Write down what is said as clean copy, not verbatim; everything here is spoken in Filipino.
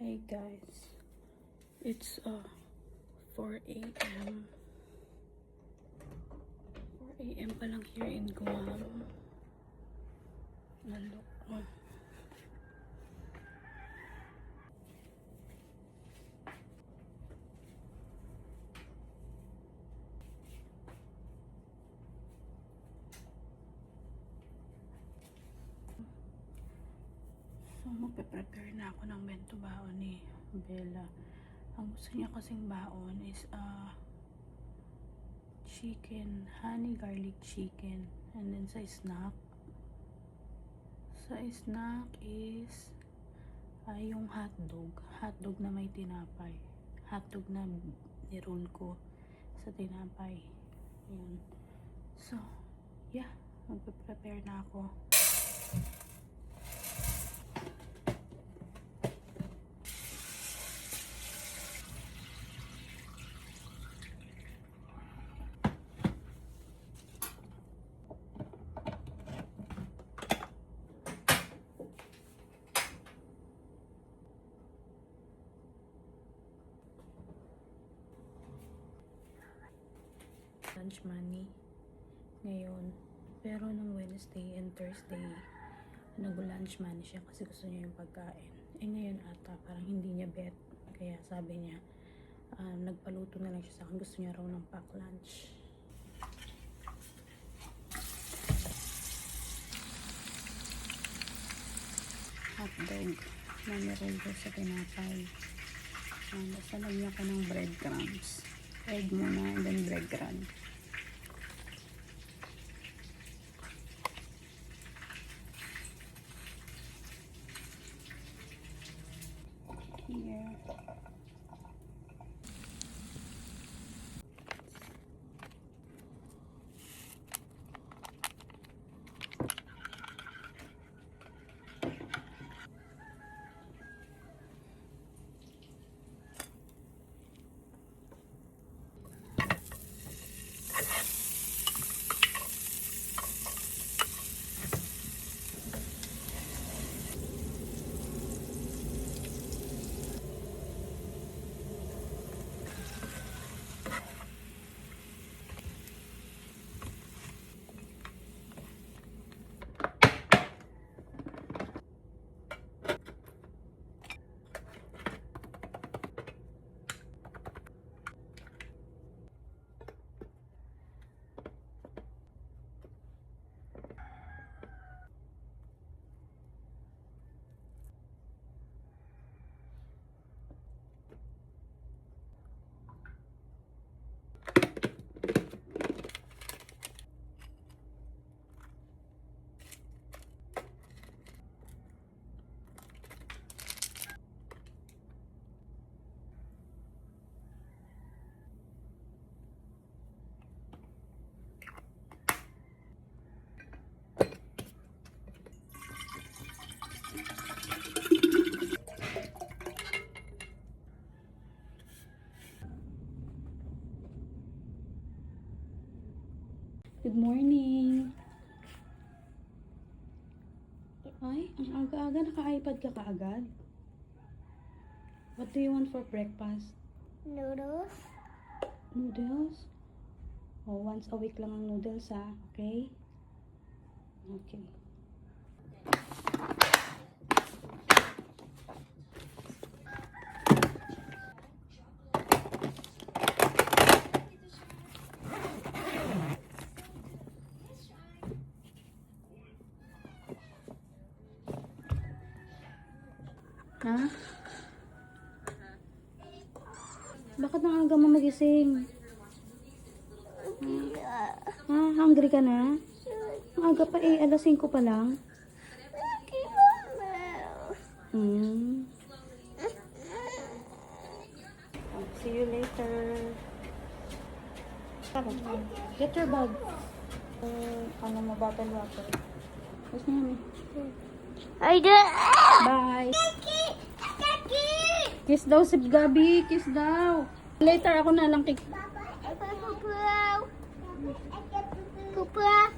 Hey guys, it's 4 a.m. 4 a.m. pa lang here in Guam. Nalok. So, magpe-prepare na ako ng bento baon ni Bella. Ang gusto niya kasing baon is chicken, honey garlic chicken. And then sa snack is yung hotdog na may tinapay. Hotdog na niroll ko sa tinapay. Yun. So, yeah, magpe-prepare na ako. Lunch money ngayon, pero nung Wednesday and Thursday nag-lunch money siya kasi gusto niya yung pagkain. Ngayon ata parang hindi niya bet, kaya sabi niya nagpaluto na lang siya sa akin, gusto niya raw ng pack lunch. Hotdog na meron ko sa tinapay. Basta lagyan ko ng breadcrumbs, egg muna and then breadcrumbs. Here. Good morning! Ay, ang aga-aga, naka-iPad ka kaagad. What do you want for breakfast? Noodles. Noodles? Oh, once a week lang ang noodles ha, okay? Okay. Ha? Bakit ang aga mo magising? Ha? Hungry ka na? Ang aga pa eh, alas 5 pa lang. See you later. Get your bag. Ano mo, bottle water. Yes, mami. I did. Bye. Kiss daw si Gabi. Kiss daw. Later ako na lang. Papa.